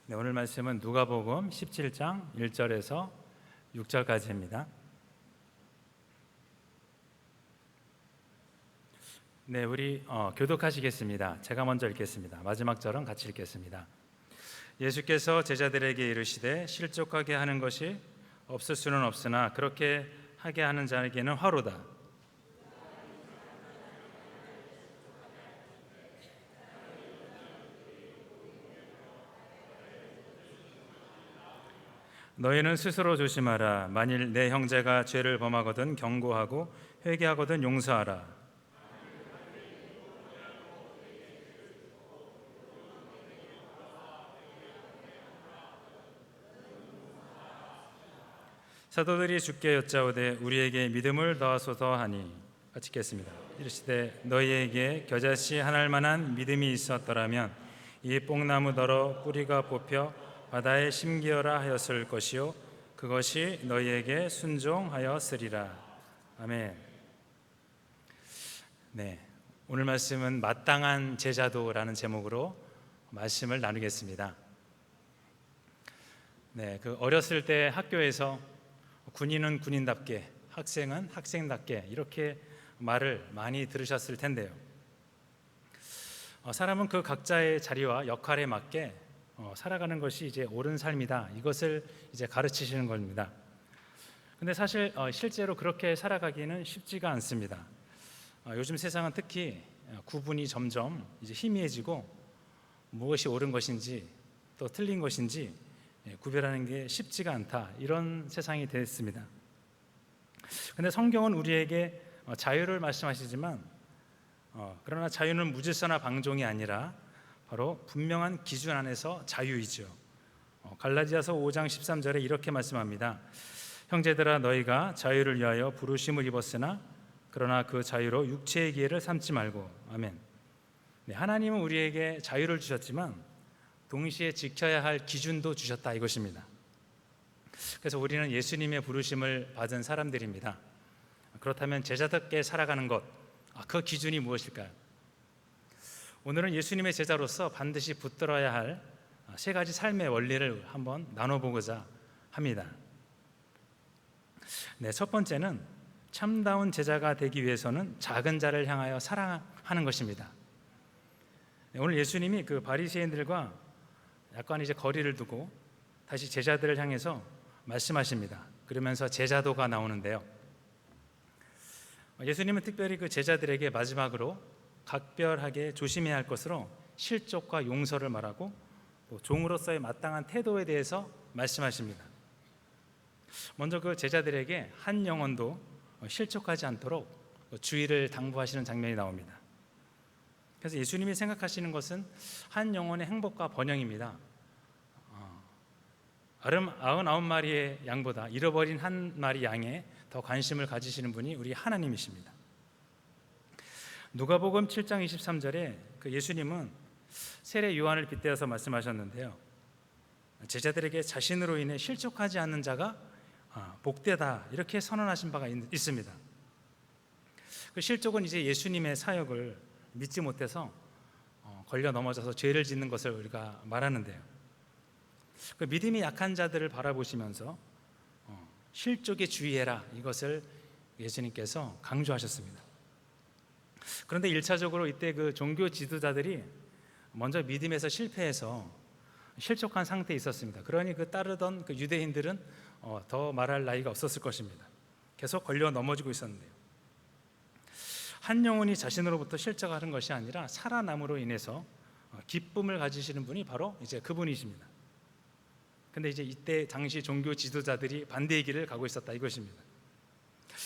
네, 오늘 말씀은 누가복음 17장 1절에서 6절까지입니다. 네, 우리 교독하시겠습니다. 제가 먼저 읽겠습니다. 마지막 절은 같이 읽겠습니다. 예수께서 제자들에게 이르시되 실족하게 하는 것이 없을 수는 없으나 그렇게 하게 하는 자에게는 화로다. 너희는 스스로 조심하라. 만일 내 형제가 죄를 범하거든 경고하고 회개하거든 용서하라. 사도들이 주께 여짜오되 우리에게 믿음을 더하소서 하니, 같이 읽겠습니다. 이르시되 너희에게 겨자씨 하나일 만한 믿음이 있었더라면 이 뽕나무더러 뿌리가 뽑혀 바다에 심기어라 하였을 것이요 그것이 너희에게 순종하였으리라. 아멘. 네, 오늘 말씀은 마땅한 제자도라는 제목으로 말씀을 나누겠습니다. 네, 어렸을 때 학교에서 군인은 군인답게, 학생은 학생답게 이렇게 말을 많이 들으셨을 텐데요. 사람은 그 각자의 자리와 역할에 맞게 살아가는 것이 이제 옳은 삶이다. 이것을 이제 가르치시는 겁니다. 근데 사실 실제로 그렇게 살아가기는 쉽지가 않습니다. 요즘 세상은 특히 구분이 점점 이제 희미해지고 무엇이 옳은 것인지 또 틀린 것인지 구별하는 게 쉽지가 않다. 이런 세상이 됐습니다. 근데 성경은 우리에게 자유를 말씀하시지만 그러나 자유는 무질서나 방종이 아니라 바로 분명한 기준 안에서 자유이죠. 갈라디아서 5장 13절에 이렇게 말씀합니다. 형제들아 너희가 자유를 위하여 부르심을 입었으나 그러나 그 자유로 육체의 기회를 삼지 말고. 아멘. 네, 하나님은 우리에게 자유를 주셨지만 동시에 지켜야 할 기준도 주셨다 이것입니다. 그래서 우리는 예수님의 부르심을 받은 사람들입니다. 그렇다면 제자답게 살아가는 것, 그 기준이 무엇일까요? 오늘은 예수님의 제자로서 반드시 붙들어야 할 세 가지 삶의 원리를 한번 나눠보고자 합니다. 네, 첫 번째는 참다운 제자가 되기 위해서는 작은 자를 향하여 사랑하는 것입니다. 네, 오늘 예수님이 그 바리새인들과 약간 이제 거리를 두고 다시 제자들을 향해서 말씀하십니다. 그러면서 제자도가 나오는데요. 예수님은 특별히 그 제자들에게 마지막으로 각별하게 조심해야 할 것으로 실족과 용서를 말하고 또 종으로서의 마땅한 태도에 대해서 말씀하십니다. 먼저 그 제자들에게 한 영혼도 실족하지 않도록 주의를 당부하시는 장면이 나옵니다. 그래서 예수님이 생각하시는 것은 한 영혼의 행복과 번영입니다. 99마리의 양보다 잃어버린 한 마리 양에 더 관심을 가지시는 분이 우리 하나님이십니다. 누가복음 7장 23절에 그 예수님은 세례 요한을 빗대어서 말씀하셨는데요. 제자들에게 자신으로 인해 실족하지 않는 자가 복되다 이렇게 선언하신 바가 있습니다. 그 실족은 이제 예수님의 사역을 믿지 못해서 걸려 넘어져서 죄를 짓는 것을 우리가 말하는데요. 그 믿음이 약한 자들을 바라보시면서 실족에 주의해라 이것을 예수님께서 강조하셨습니다. 그런데 1차적으로 이때 그 종교 지도자들이 먼저 믿음에서 실패해서 실족한 상태에 있었습니다. 그러니 그 따르던 그 유대인들은 더 말할 나위가 없었을 것입니다. 계속 걸려 넘어지고 있었는데요. 한 영혼이 자신으로부터 실족하는 것이 아니라 살아남으로 인해서 기쁨을 가지시는 분이 바로 이제 그분이십니다. 근데 이제 이때 당시 종교 지도자들이 반대의 길을 가고 있었다 이것입니다.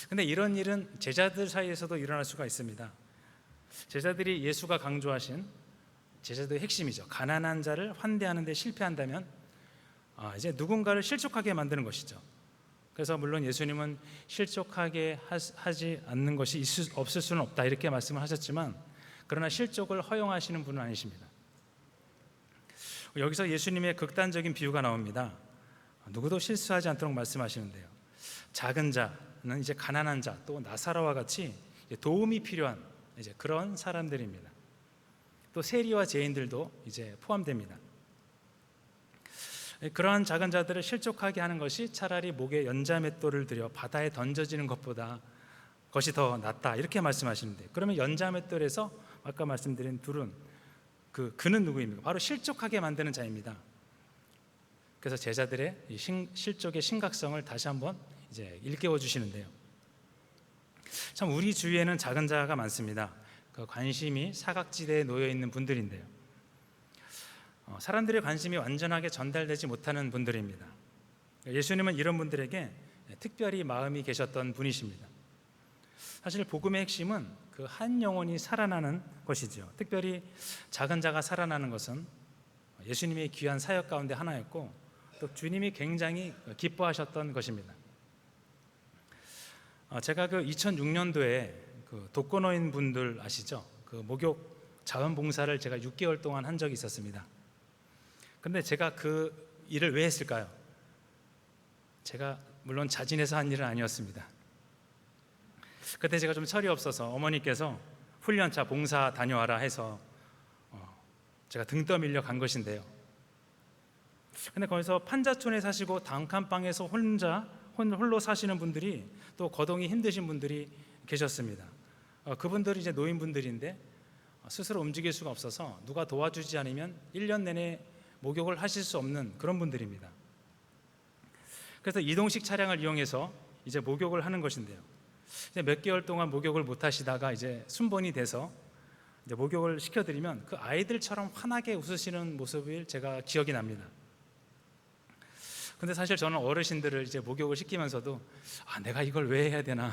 근데 이런 일은 제자들 사이에서도 일어날 수가 있습니다. 제자들이 예수가 강조하신 제자도의 핵심이죠. 가난한 자를 환대하는 데 실패한다면 이제 누군가를 실족하게 만드는 것이죠. 그래서 물론 예수님은 실족하게 하지 않는 것이 없을 수는 없다 이렇게 말씀을 하셨지만 그러나 실족을 허용하시는 분은 아니십니다. 여기서 예수님의 극단적인 비유가 나옵니다. 누구도 실수하지 않도록 말씀하시는데요. 작은 자는 이제 가난한 자, 또 나사로와 같이 도움이 필요한 이제 그런 사람들입니다. 또 세리와 죄인들도 이제 포함됩니다. 그러한 작은 자들을 실족하게 하는 것이 차라리 목에 연자맷돌을 들여 바다에 던져지는 것보다 것이 더 낫다, 이렇게 말씀하시는데, 그러면 연자맷돌에서 아까 말씀드린 둘은 그는 누구입니까? 바로 실족하게 만드는 자입니다. 그래서 제자들의 이 실족의 심각성을 다시 한번 이제 일깨워 주시는데요. 참 우리 주위에는 작은 자가 많습니다. 그 관심이 사각지대에 놓여 있는 분들인데요. 사람들의 관심이 완전하게 전달되지 못하는 분들입니다. 예수님은 이런 분들에게 특별히 마음이 계셨던 분이십니다. 사실 복음의 핵심은 그 한 영혼이 살아나는 것이죠. 특별히 작은 자가 살아나는 것은 예수님의 귀한 사역 가운데 하나였고, 또 주님이 굉장히 기뻐하셨던 것입니다. 제가 2006년도에 독거노인 분들 아시죠? 목욕 자원봉사를 제가 6개월 동안 한 적이 있었습니다. 그런데 제가 그 일을 왜 했을까요? 제가 물론 자진해서 한 일은 아니었습니다. 그때 제가 좀 철이 없어서 어머니께서 훈련차 봉사 다녀와라 해서 제가 등 떠밀려 간 것인데요. 근데 거기서 판자촌에 사시고 단칸방에서 홀로 사시는 분들이, 또 거동이 힘드신 분들이 계셨습니다. 그분들이 이제 노인분들인데 스스로 움직일 수가 없어서 누가 도와주지 않으면 1년 내내 목욕을 하실 수 없는 그런 분들입니다. 그래서 이동식 차량을 이용해서 이제 목욕을 하는 것인데요. 이제 몇 개월 동안 목욕을 못 하시다가 이제 순번이 돼서 이제 목욕을 시켜드리면 그 아이들처럼 환하게 웃으시는 모습을 제가 기억이 납니다. 근데 사실 저는 어르신들을 이제 목욕을 시키면서도 내가 이걸 왜 해야 되나,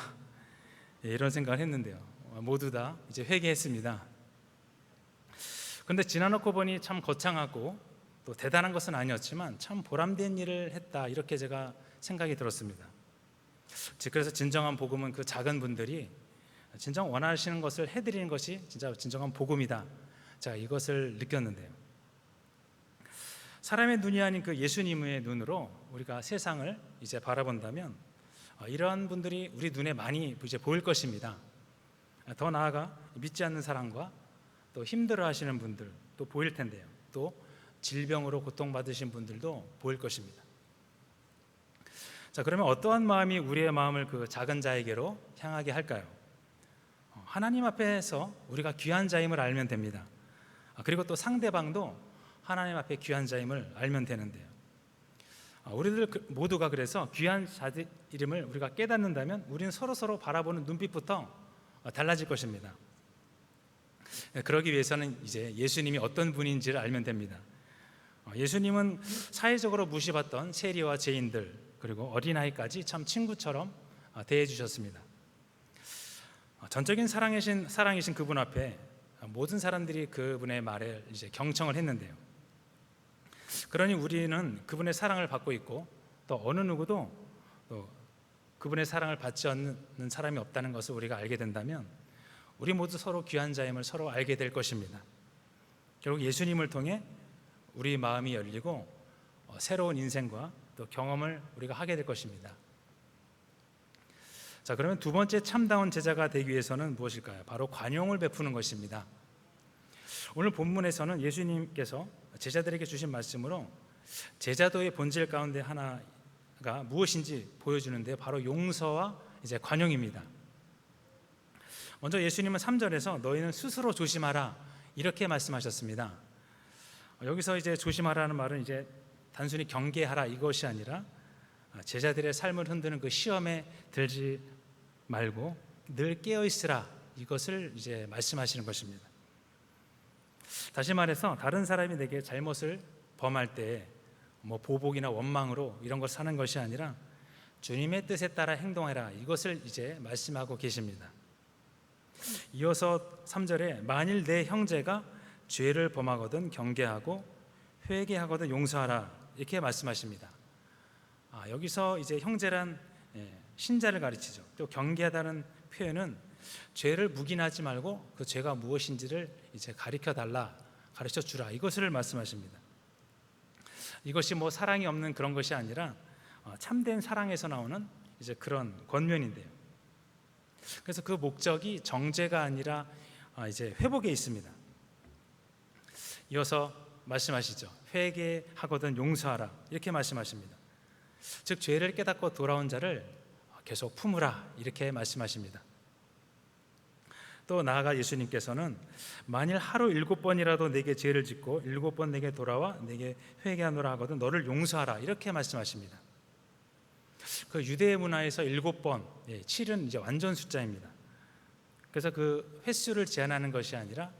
이런 생각을 했는데요. 모두 다 이제 회개했습니다. 근데 지나놓고 보니 참 거창하고 또 대단한 것은 아니었지만 참 보람된 일을 했다, 이렇게 제가 생각이 들었습니다. 그래서 진정한 복음은 그 작은 분들이 진정 원하시는 것을 해드리는 것이 진짜 진정한 복음이다, 제가 이것을 느꼈는데요. 사람의 눈이 아닌 그 예수님의 눈으로 우리가 세상을 이제 바라본다면 이러한 분들이 우리 눈에 많이 이제 보일 것입니다. 더 나아가 믿지 않는 사람과 또 힘들어하시는 분들 또 보일 텐데요. 또 질병으로 고통받으신 분들도 보일 것입니다. 자, 그러면 어떠한 마음이 우리의 마음을 그 작은 자에게로 향하게 할까요? 하나님 앞에서 우리가 귀한 자임을 알면 됩니다. 그리고 또 상대방도 하나님 앞에 귀한 자임을 알면 되는데요. 우리들 모두가 그래서 귀한 자들 이름을 우리가 깨닫는다면 우리는 서로 바라보는 눈빛부터 달라질 것입니다. 그러기 위해서는 이제 예수님이 어떤 분인지를 알면 됩니다. 예수님은 사회적으로 무시받던 세리와 죄인들 그리고 어린아이까지 참 친구처럼 대해 주셨습니다. 전적인 사랑이신 그분 앞에 모든 사람들이 그분의 말에 이제 경청을 했는데요. 그러니 우리는 그분의 사랑을 받고 있고 또 어느 누구도 또 그분의 사랑을 받지 않는 사람이 없다는 것을 우리가 알게 된다면 우리 모두 서로 귀한 자임을 서로 알게 될 것입니다. 결국 예수님을 통해 우리 마음이 열리고 새로운 인생과 또 경험을 우리가 하게 될 것입니다. 자, 그러면 두 번째 참다운 제자가 되기 위해서는 무엇일까요? 바로 관용을 베푸는 것입니다. 오늘 본문에서는 예수님께서 제자들에게 주신 말씀으로 제자도의 본질 가운데 하나가 무엇인지 보여주는데 바로 용서와 이제 관용입니다. 먼저 예수님은 3절에서 너희는 스스로 조심하라 이렇게 말씀하셨습니다. 여기서 이제 조심하라는 말은 이제 단순히 경계하라 이것이 아니라 제자들의 삶을 흔드는 그 시험에 들지 말고 늘 깨어 있으라 이것을 이제 말씀하시는 것입니다. 다시 말해서 다른 사람이 내게 잘못을 범할 때 보복이나 원망으로 이런 걸 사는 것이 아니라 주님의 뜻에 따라 행동해라 이것을 이제 말씀하고 계십니다. 이어서 3절에 만일 내 형제가 죄를 범하거든 경계하고 회개하거든 용서하라 이렇게 말씀하십니다. 여기서 이제 형제란 신자를 가르치죠. 또 경계하다는 표현은 죄를 묵인하지 말고 그 죄가 무엇인지를 이제 가르쳐 달라, 가르쳐 주라 이것을 말씀하십니다. 이것이 사랑이 없는 그런 것이 아니라 참된 사랑에서 나오는 이제 그런 권면인데요. 그래서 그 목적이 정죄가 아니라 이제 회복에 있습니다. 이어서 말씀하시죠. 회개하거든 용서하라 이렇게 말씀하십니다. 즉 죄를 깨닫고 돌아온 자를 계속 품으라 이렇게 말씀하십니다. 또 나아가 예수님께서는 만일 하루 7번이라도 내게 죄를 짓고 7번 내게 돌아와 내게 회개하노라 하거든 너를 용서하라 이렇게 말씀하십니다. 그 유대 문화에서 7번, 7은 이제 완전 숫자입니다. 그래서 그 횟수를 제한하는 것이 아니라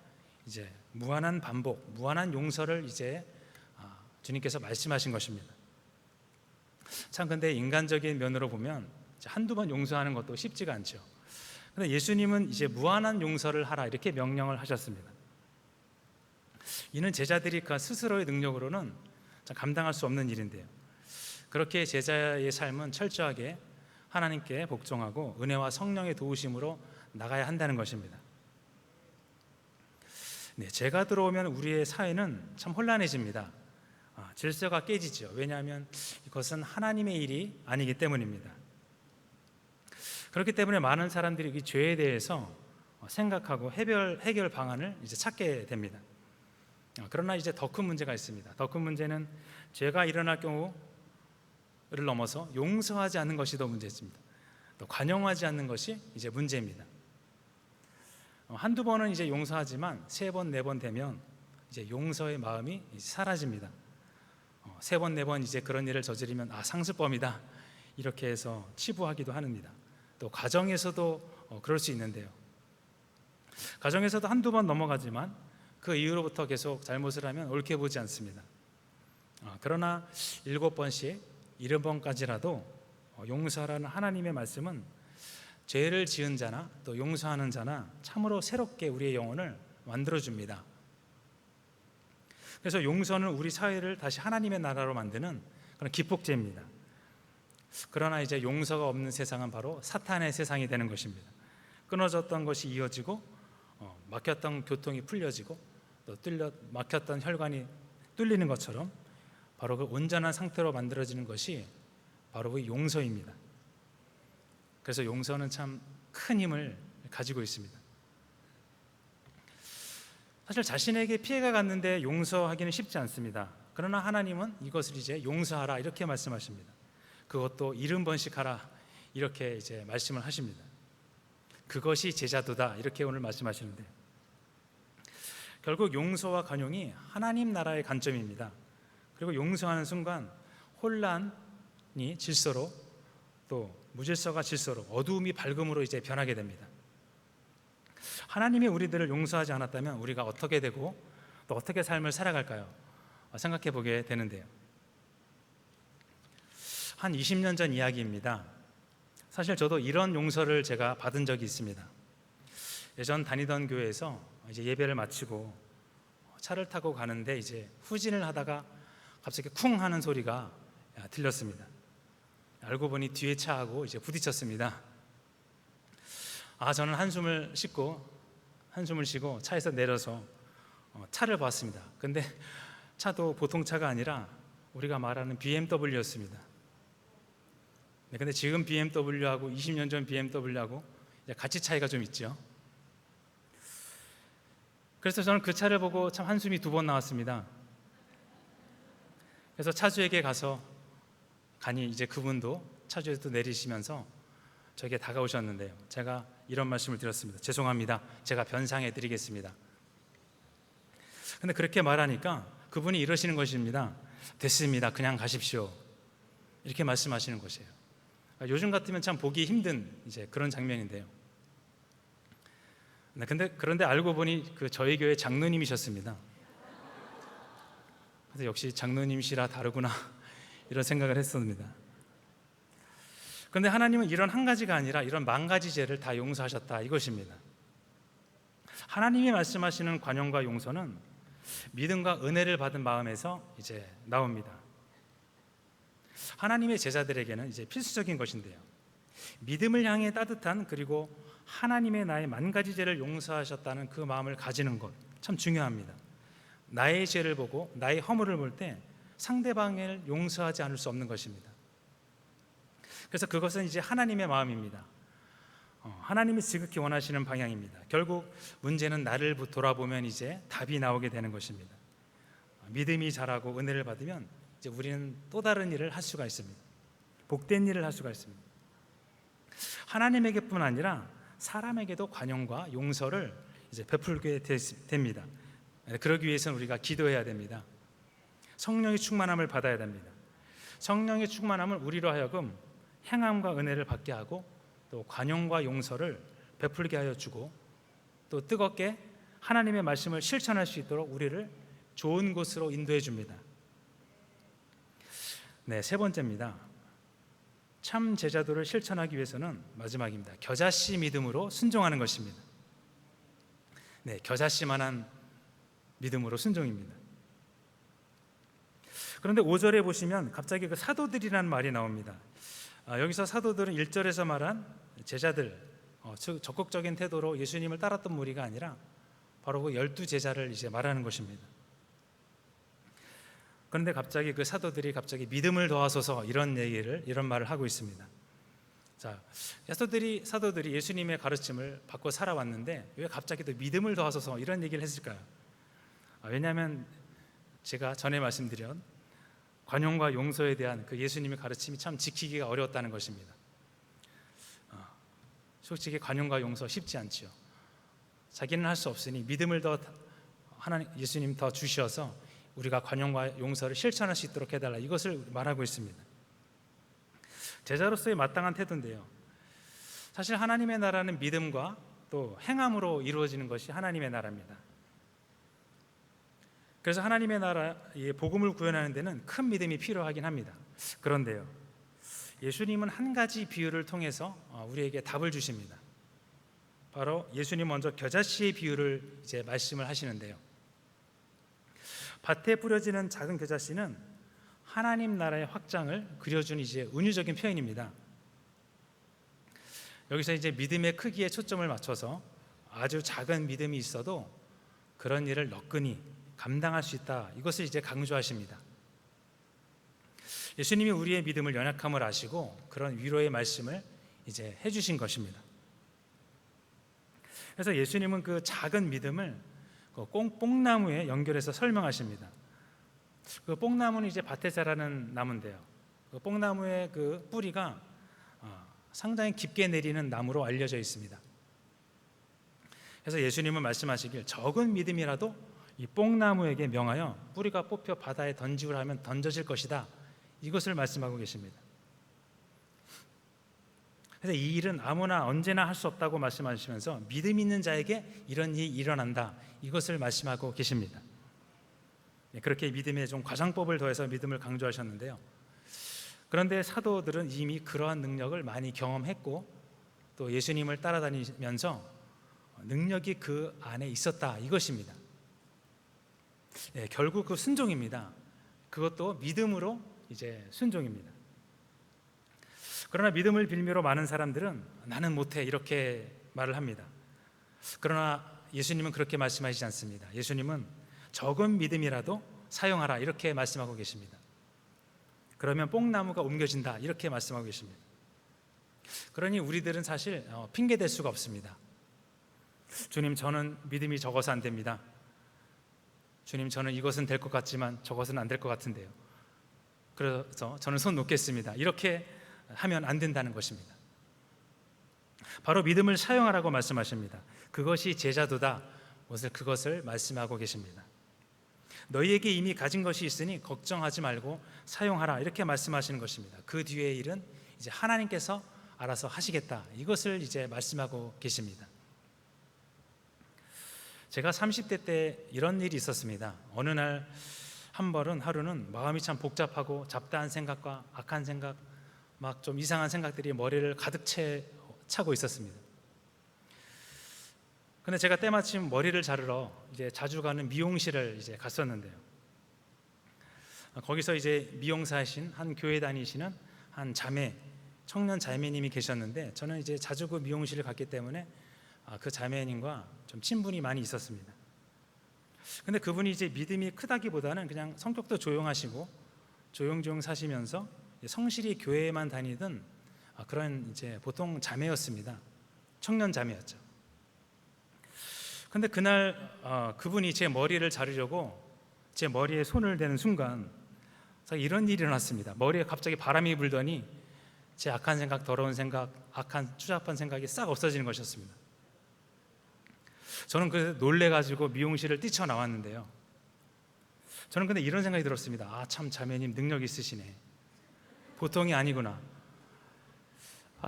이제 무한한 반복, 무한한 용서를 이제 주님께서 말씀하신 것입니다. 참 근데 인간적인 면으로 보면 한두 번 용서하는 것도 쉽지가 않죠. 그런데 예수님은 이제 무한한 용서를 하라 이렇게 명령을 하셨습니다. 이는 제자들이 그 스스로의 능력으로는 감당할 수 없는 일인데요. 그렇게 제자의 삶은 철저하게 하나님께 복종하고 은혜와 성령의 도우심으로 나가야 한다는 것입니다. 죄가 들어오면 우리의 사회는 참 혼란해집니다. 질서가 깨지죠. 왜냐하면 이것은 하나님의 일이 아니기 때문입니다. 그렇기 때문에 많은 사람들이 이 죄에 대해서 생각하고 해결 방안을 이제 찾게 됩니다. 그러나 이제 더 큰 문제가 있습니다. 더 큰 문제는 죄가 일어날 경우를 넘어서 용서하지 않는 것이 더 문제입니다. 또 관용하지 않는 것이 이제 문제입니다. 한두 번은 이제 용서하지만 3번, 4번 되면 이제 용서의 마음이 이제 사라집니다. 3번, 4번 이제 그런 일을 저지르면 상습범이다 이렇게 해서 치부하기도 합니다. 또 가정에서도 그럴 수 있는데요. 가정에서도 한두 번 넘어가지만 그 이후로부터 계속 잘못을 하면 옳게 보지 않습니다. 그러나 7번씩 70번까지라도 용서하라는 하나님의 말씀은 죄를 지은 자나 또 용서하는 자나 참으로 새롭게 우리의 영혼을 만들어줍니다. 그래서 용서는 우리 사회를 다시 하나님의 나라로 만드는 그런 기폭제입니다. 그러나 이제 용서가 없는 세상은 바로 사탄의 세상이 되는 것입니다. 끊어졌던 것이 이어지고 막혔던 교통이 풀려지고 또 막혔던 혈관이 뚫리는 것처럼 바로 그 온전한 상태로 만들어지는 것이 바로 그 용서입니다. 그래서 용서는 참 큰 힘을 가지고 있습니다. 사실 자신에게 피해가 갔는데 용서하기는 쉽지 않습니다. 그러나 하나님은 이것을 이제 용서하라 이렇게 말씀하십니다. 그것도 70번씩 하라 이렇게 이제 말씀을 하십니다. 그것이 제자도다 이렇게 오늘 말씀하시는데 결국 용서와 관용이 하나님 나라의 관점입니다. 그리고 용서하는 순간 혼란이 질서로 또 무질서가 질서로 어두움이 밝음으로 이제 변하게 됩니다. 하나님이 우리들을 용서하지 않았다면 우리가 어떻게 되고 또 어떻게 삶을 살아갈까요? 생각해 보게 되는데요. 한 20년 전 이야기입니다. 사실 저도 이런 용서를 제가 받은 적이 있습니다. 예전 다니던 교회에서 이제 예배를 마치고 차를 타고 가는데 이제 후진을 하다가 갑자기 쿵 하는 소리가 들렸습니다. 알고 보니 뒤에 차하고 이제 부딪혔습니다. 저는 한숨을 쉬고 차에서 내려서 차를 봤습니다. 근데 차도 보통 차가 아니라 우리가 말하는 BMW였습니다. 근데 지금 BMW하고 20년 전 BMW하고 가치 차이가 좀 있죠. 그래서 저는 그 차를 보고 참 한숨이 2번 나왔습니다. 그래서 차주에게 가니 이제 그분도 차주에서 내리시면서 저에게 다가오셨는데요. 제가 이런 말씀을 드렸습니다. 죄송합니다. 제가 변상해 드리겠습니다. 근데 그렇게 말하니까 그분이 이러시는 것입니다. 됐습니다. 그냥 가십시오. 이렇게 말씀하시는 것이에요. 요즘 같으면 참 보기 힘든 이제 그런 장면인데요. 그런데 알고 보니 저희 교회 장로님이셨습니다. 그래서 역시 장로님이시라 다르구나 이런 생각을 했습니다. 그런데 하나님은 이런 한 가지가 아니라 이런 10,000가지 죄를 다 용서하셨다 이것입니다. 하나님이 말씀하시는 관용과 용서는 믿음과 은혜를 받은 마음에서 이제 나옵니다. 하나님의 제자들에게는 이제 필수적인 것인데요. 믿음을 향해 따뜻한 그리고 하나님의 나의 10,000가지 죄를 용서하셨다는 그 마음을 가지는 것 참 중요합니다. 나의 죄를 보고 나의 허물을 볼 때 상대방을 용서하지 않을 수 없는 것입니다. 그래서 그것은 이제 하나님의 마음입니다. 하나님이 지극히 원하시는 방향입니다. 결국 문제는 나를 돌아보면 이제 답이 나오게 되는 것입니다. 믿음이 자라고 은혜를 받으면 이제 우리는 또 다른 일을 할 수가 있습니다. 복된 일을 할 수가 있습니다. 하나님에게뿐 아니라 사람에게도 관용과 용서를 이제 베풀게 됩니다. 그러기 위해서는 우리가 기도해야 됩니다. 성령의 충만함을 받아야 됩니다. 성령의 충만함을 우리로 하여금 행함과 은혜를 받게 하고 또 관용과 용서를 베풀게 하여 주고 또 뜨겁게 하나님의 말씀을 실천할 수 있도록 우리를 좋은 곳으로 인도해 줍니다. 네, 세 번째입니다. 참 제자도를 실천하기 위해서는 마지막입니다. 겨자씨 믿음으로 순종하는 것입니다. 네, 겨자씨만한 믿음으로 순종입니다. 그런데 5절에 보시면 갑자기 그 사도들이라는 말이 나옵니다. 여기서 사도들은 1절에서 말한 제자들, 즉 적극적인 태도로 예수님을 따랐던 무리가 아니라 바로 그 12제자를 이제 말하는 것입니다. 그런데 갑자기 그 사도들이 갑자기 믿음을 더하소서 이런 말을 하고 있습니다. 자, 사도들이 예수님의 가르침을 받고 살아왔는데 왜 갑자기 또 믿음을 더하소서 이런 얘기를 했을까요? 왜냐하면 제가 전에 말씀드린 관용과 용서에 대한 그 예수님의 가르침이 참 지키기가 어려웠다는 것입니다. 솔직히 관용과 용서 쉽지 않지요. 자기는 할 수 없으니 믿음을 더 예수님 더 주셔서 우리가 관용과 용서를 실천할 수 있도록 해달라, 이것을 말하고 있습니다. 제자로서의 마땅한 태도인데요. 사실 하나님의 나라는 믿음과 또 행함으로 이루어지는 것이 하나님의 나라입니다. 그래서 하나님의 나라의 복음을 구현하는 데는 큰 믿음이 필요하긴 합니다. 그런데요, 예수님은 한 가지 비유를 통해서 우리에게 답을 주십니다. 바로 예수님 먼저 겨자씨의 비유를 이제 말씀을 하시는데요. 밭에 뿌려지는 작은 겨자씨는 하나님 나라의 확장을 그려준 이제 은유적인 표현입니다. 여기서 이제 믿음의 크기에 초점을 맞춰서 아주 작은 믿음이 있어도 그런 일을 너끈히 감당할 수 있다, 이것을 이제 강조하십니다. 예수님이 우리의 믿음을 연약함을 아시고 그런 위로의 말씀을 이제 해주신 것입니다. 그래서 예수님은 그 작은 믿음을 그 뽕나무에 연결해서 설명하십니다. 그 뽕나무는 이제 밭에 자라는 나무인데요. 그 뽕나무의 그 뿌리가 상당히 깊게 내리는 나무로 알려져 있습니다. 그래서 예수님은 말씀하시길 적은 믿음이라도 이 뽕나무에게 명하여 뿌리가 뽑혀 바다에 던지우라 하면 던져질 것이다, 이것을 말씀하고 계십니다. 그래서 이 일은 아무나 언제나 할 수 없다고 말씀하시면서 믿음 있는 자에게 이런 일이 일어난다, 이것을 말씀하고 계십니다. 그렇게 믿음에 좀 과장법을 더해서 믿음을 강조하셨는데요. 그런데 사도들은 이미 그러한 능력을 많이 경험했고 또 예수님을 따라다니면서 능력이 그 안에 있었다, 이것입니다. 결국 그 순종입니다. 그것도 믿음으로 이제 순종입니다. 그러나 믿음을 빌미로 많은 사람들은 나는 못해, 이렇게 말을 합니다. 그러나 예수님은 그렇게 말씀하시지 않습니다. 예수님은 적은 믿음이라도 사용하라, 이렇게 말씀하고 계십니다. 그러면 뽕나무가 옮겨진다, 이렇게 말씀하고 계십니다. 그러니 우리들은 사실 핑계 댈 수가 없습니다. 주님, 저는 믿음이 적어서 안 됩니다. 주님, 저는 이것은 될 것 같지만 저것은 안 될 것 같은데요. 그래서 저는 손 놓겠습니다, 이렇게 하면 안 된다는 것입니다. 바로 믿음을 사용하라고 말씀하십니다. 그것이 제자도다, 그것을 말씀하고 계십니다. 너희에게 이미 가진 것이 있으니 걱정하지 말고 사용하라, 이렇게 말씀하시는 것입니다. 그 뒤의 일은 이제 하나님께서 알아서 하시겠다, 이것을 이제 말씀하고 계십니다. 제가 30대 때 이런 일이 있었습니다. 어느 날 하루는 마음이 참 복잡하고 잡다한 생각과 악한 생각, 막 좀 이상한 생각들이 머리를 가득 차고 있었습니다. 근데 제가 때마침 머리를 자르러 이제 자주 가는 미용실을 이제 갔었는데요. 거기서 이제 미용사이신 한 교회 다니시는 한 청년 자매님이 계셨는데 저는 이제 자주 그 미용실을 갔기 때문에 그 자매님과 좀 친분이 많이 있었습니다. 근데 그분이 이제 믿음이 크다기보다는 그냥 성격도 조용하시고 조용조용 사시면서 성실히 교회에만 다니던 그런 이제 보통 자매였습니다. 청년 자매였죠. 근데 그날 그분이 제 머리를 자르려고 제 머리에 손을 대는 순간 이런 일이 일어났습니다. 머리에 갑자기 바람이 불더니 제 악한 생각, 더러운 생각, 악한 추잡한 생각이 싹 없어지는 것이었습니다. 저는 그래서 놀래가지고 미용실을 뛰쳐나왔는데요. 저는 근데 이런 생각이 들었습니다. 아, 참 자매님 능력 있으시네. 보통이 아니구나.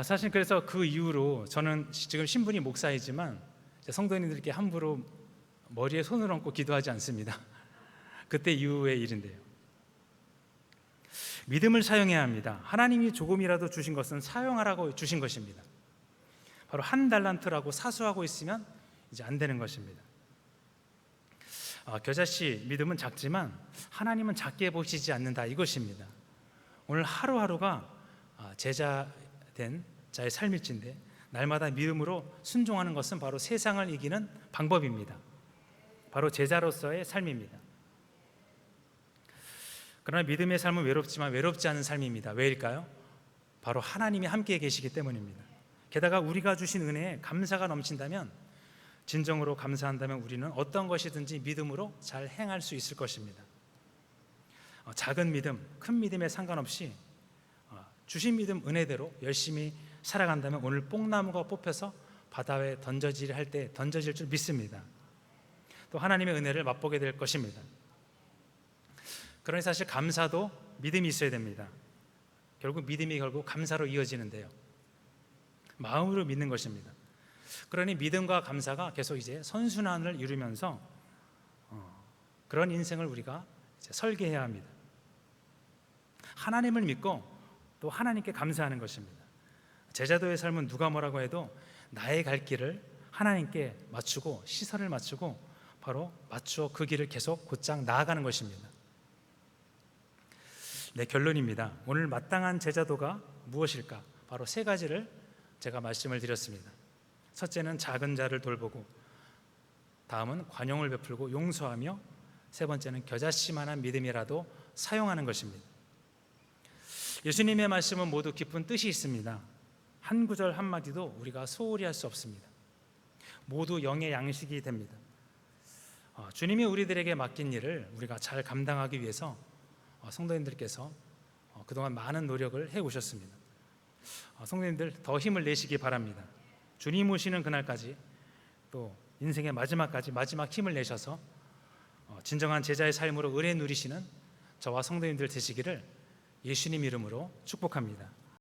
사실 그래서 그 이후로 저는 지금 신분이 목사이지만 성도님들께 함부로 머리에 손을 얹고 기도하지 않습니다. 그때 이후의 일인데요. 믿음을 사용해야 합니다. 하나님이 조금이라도 주신 것은 사용하라고 주신 것입니다. 바로 한 달란트라고 사수하고 있으면 이제 안 되는 것입니다. 겨자씨, 믿음은 작지만 하나님은 작게 보시지 않는다, 이것입니다. 오늘 하루하루가 제자 된 자의 삶일진데 날마다 믿음으로 순종하는 것은 바로 세상을 이기는 방법입니다. 바로 제자로서의 삶입니다. 그러나 믿음의 삶은 외롭지만 외롭지 않은 삶입니다. 왜일까요? 바로 하나님이 함께 계시기 때문입니다. 게다가 우리가 주신 은혜에 감사가 넘친다면, 진정으로 감사한다면 우리는 어떤 것이든지 믿음으로 잘 행할 수 있을 것입니다. 작은 믿음, 큰 믿음에 상관없이 주신 믿음 은혜대로 열심히 살아간다면 오늘 뽕나무가 뽑혀서 바다에 던져질 할 때 던져질 줄 믿습니다. 또 하나님의 은혜를 맛보게 될 것입니다. 그러니 사실 감사도 믿음이 있어야 됩니다. 결국 믿음이 감사로 이어지는데요. 마음으로 믿는 것입니다. 그러니 믿음과 감사가 계속 이제 선순환을 이루면서 그런 인생을 우리가 이제 설계해야 합니다. 하나님을 믿고 또 하나님께 감사하는 것입니다. 제자도의 삶은 누가 뭐라고 해도 나의 갈 길을 하나님께 맞추고 시선을 맞추고 바로 맞추어 그 길을 계속 곧장 나아가는 것입니다. 네, 결론입니다. 오늘 마땅한 제자도가 무엇일까? 바로 세 가지를 제가 말씀을 드렸습니다. 첫째는 작은 자를 돌보고, 다음은 관용을 베풀고 용서하며, 세 번째는 겨자씨만한 믿음이라도 사용하는 것입니다. 예수님의 말씀은 모두 깊은 뜻이 있습니다. 한 구절 한마디도 우리가 소홀히 할 수 없습니다. 모두 영의 양식이 됩니다. 주님이 우리들에게 맡긴 일을 우리가 잘 감당하기 위해서 성도님들께서 그동안 많은 노력을 해오셨습니다. 성도님들 더 힘을 내시기 바랍니다. 주님 오시는 그날까지, 또 인생의 마지막까지 마지막 힘을 내셔서 진정한 제자의 삶으로 은혜 누리시는 저와 성도님들 되시기를 예수님 이름으로 축복합니다.